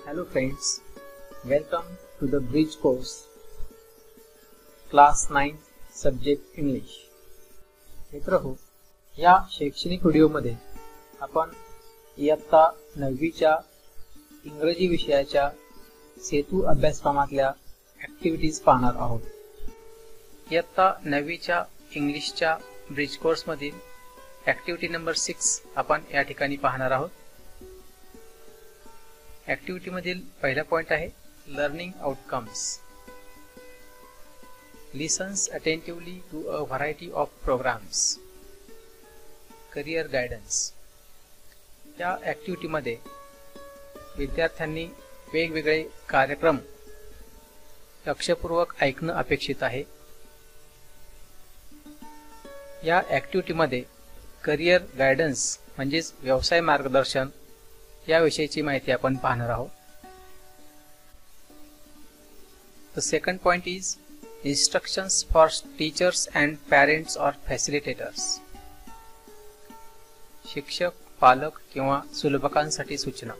Hello friends, welcome to the Bridge course, Class 9 Subject English. मित्रहो, या शैक्षणिक व्हिडिओमध्ये आपण इयत्ता 9वीच्या इंग्रजी विषयाच्या सेतू अभ्यासक्रमातल्या ॲक्टिव्हिटीज पाहणार आहोत. इयत्ता 9वीच्या इंग्लिशच्या ब्रिज कोर्स मधील ॲक्टिव्हिटी नंबर 6 आपण या ठिकाणी पाहणार आहोत. ॲक्टिव्हिटी मधील पहिला पॉइंट आहे learning outcomes. Listens attentively to a variety of programmes. Career guidance. या ॲक्टिव्हिटी मध्ये विद्यार्थ्यांनी वेगवेगळे कार्यक्रम लक्षपूर्वक ऐकणं अपेक्षित आहे. या ॲक्टिव्हिटी मध्ये करिअर गायडन्स म्हणजेच व्यवसाय मार्गदर्शन याविषयीची माहिती आपण पाहणार आहोत. The second point is instructions for teachers and parents or facilitators. शिक्षक, पालक किंवा सुलभकांसाठी सूचना.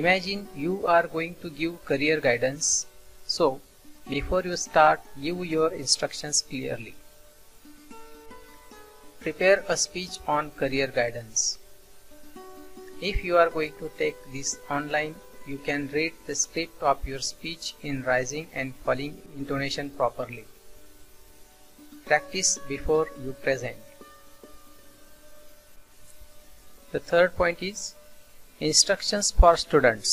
Imagine you are going to give career guidance, so before you start, give your instructions clearly. Prepare a speech on career guidance. If you are going to take this online, you can read the script of your speech in rising and falling intonation properly. Practice before you present. The third point is instructions for students.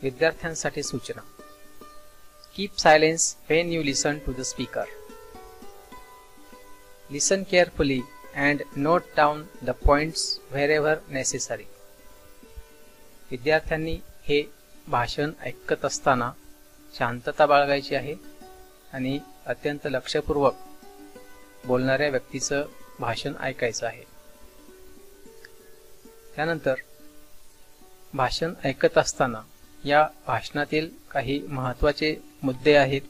विद्यार्थ्यांसाठी सूचना. Keep silence when you listen to the speaker. Listen carefully and note down the points wherever necessary. विद्यार्थ्यांनी हे भाषण ऐकत असताना शांतता बाळगायची आहे आणि अत्यंत लक्षपूर्वक बोलणाऱ्या व्यक्तीचं भाषण ऐकायचं आहे. त्यानंतर भाषण ऐकत असताना या भाषणातील काही महत्त्वाचे मुद्दे आहेत,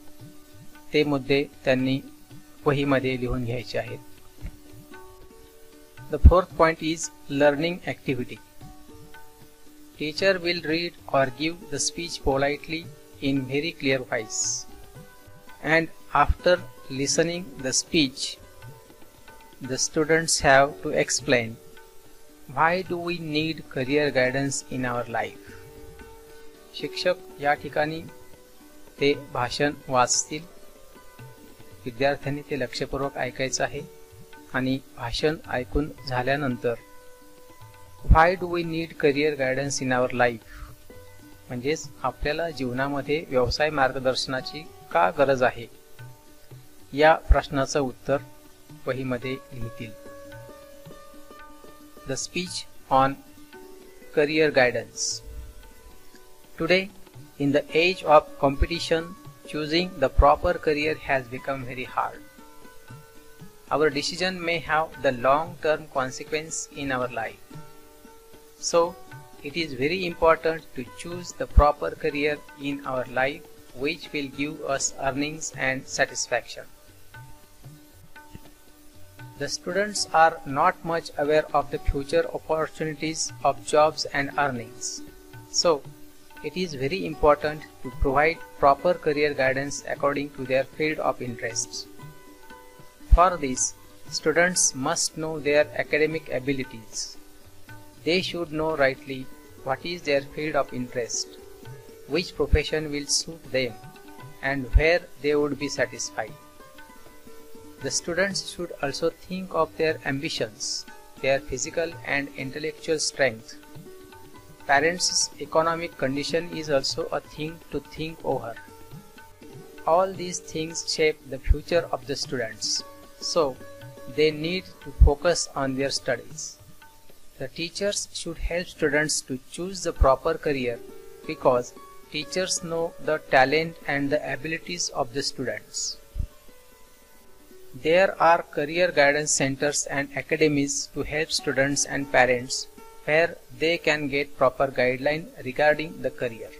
ते मुद्दे त्यांनी वहीमध्ये लिहून घ्यायचे आहेत. The fourth point is learning activity. Teacher will read or give the speech politely in very clear voice. And after listening the speech, the students have to explain why do we need career guidance in our life. शिक्षक या ठिकाणी ते भाषण वाचतील. विद्यार्थ्यांनी ते लक्षपूर्वक ऐकायचं आहे आणि भाषण ऐकून झाल्यानंतर Why do we need career guidance in our life? म्हणजेच आपल्याला जीवनामध्ये व्यवसाय मार्गदर्शनाची का गरज आहे या प्रश्नाचं उत्तर वहीमध्ये लिहितील. The speech on career guidance. Today, in the age of competition, choosing the proper career has become very hard. Our decision may have the long-term consequence in our life. So, it is very important to choose the proper career in our life which will give us earnings and satisfaction. The students are not much aware of the future opportunities of jobs and earnings. So, it is very important to provide proper career guidance according to their field of interests. For this, students must know their academic abilities. They should know rightly what is their field of interest, which profession will suit them, and where they would be satisfied. The students should also think of their ambitions, their physical and intellectual strength. Parents' economic condition is also a thing to think over. All these things shape the future of the students, so they need to focus on their studies. The teachers should help students to choose the proper career because teachers know the talent and the abilities of the students. There are career guidance centers and academies to help students and parents where they can get proper guideline regarding the career.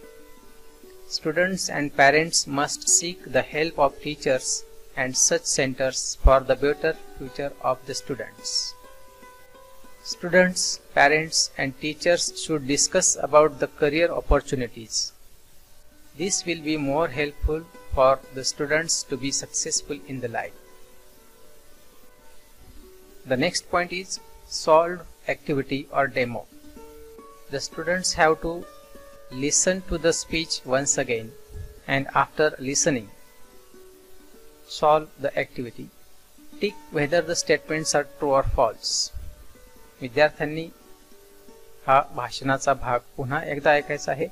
Students and parents must seek the help of teachers and such centers for the better future of the students. Students, parents and teachers should discuss about the career opportunities. This will be more helpful for the students to be successful in the life. The next point is solved activity or demo. The students have to listen to the speech once again and after listening, solve the activity. Tick whether the statements are true or false. विद्यार्थ्यांनी हा भाषणाचा भाग पुन्हा एकदा ऐकायचा आहे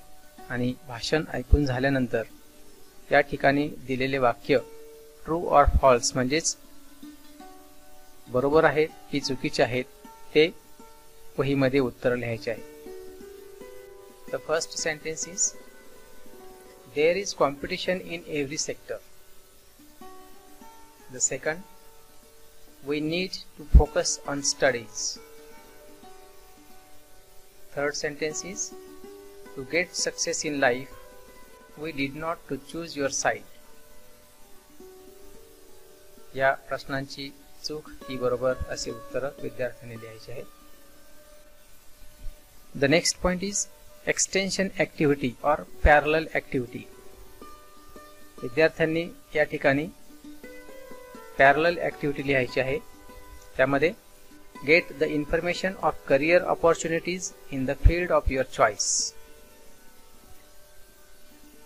आणि भाषण ऐकून झाल्यानंतर या ठिकाणी दिलेले वाक्य ट्रू ऑर फॉल्स म्हणजेच बरोबर आहेत की चुकीचे आहेत ते वहीमध्ये उत्तर लिहायचे आहे. The first sentence is, there is competition in every sector. The second, we need to focus on studies. Third sentence is, to get success in life, we did not to choose your side. या प्रश्नांची चूक ही बरोबर असे उत्तर विद्यार्थ्यांनी लिहायचे आहे. The next point is extension activity or parallel activity. विद्यार्थ्यांनी या ठिकाणी पॅरलल ऍक्टिव्हिटी लिहायची आहे. त्यामध्ये get the information of career opportunities in the field of your choice.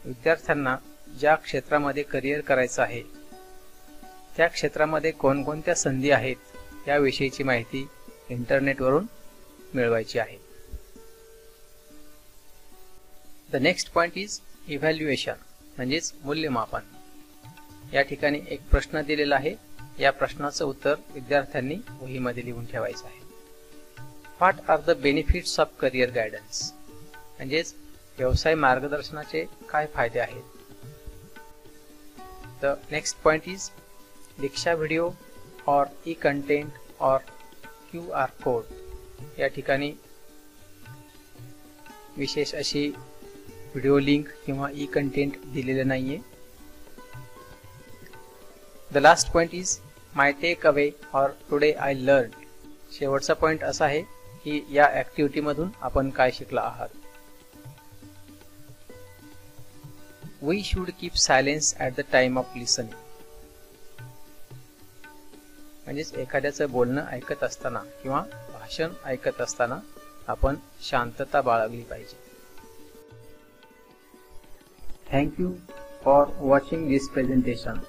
विद्यार्थ्यांना ज्या क्षेत्रामध्ये करिअर करायचं आहे त्या क्षेत्रामध्ये कोणकोणत्या संधी आहेत याविषयीची माहिती इंटरनेटवरून मिळवायची आहे. The next point is evaluation म्हणजेच मूल्यमापन. या ठिकाणी एक प्रश्न दिलेला आहे. या प्रश्नाचं उत्तर विद्यार्थ्यांनी वहीमध्ये लिहून ठेवायचं आहे. What are the benefits of career guidance? म्हणजेच व्यवसाय मार्गदर्शनाचे काय फायदे आहेत. The next point is Diksha video और ई कंटेंट और QR कोड. या ठिकाणी विशेष अशी व्हिडिओ लिंक किंवा ई कंटेंट दिलेले नाहीये. The last point is my takeaway और टुडे आय लर्न. शेवटचा पॉइंट असा आहे की या ऍक्टिव्हिटी मधून आपण काय शिकला आहात. We should keep silence at the time of listening. म्हणजेच एखाद्याचं बोलणं ऐकत असताना किंवा भाषण ऐकत असताना आपण शांतता बाळगली पाहिजे. Thank you for watching this presentation.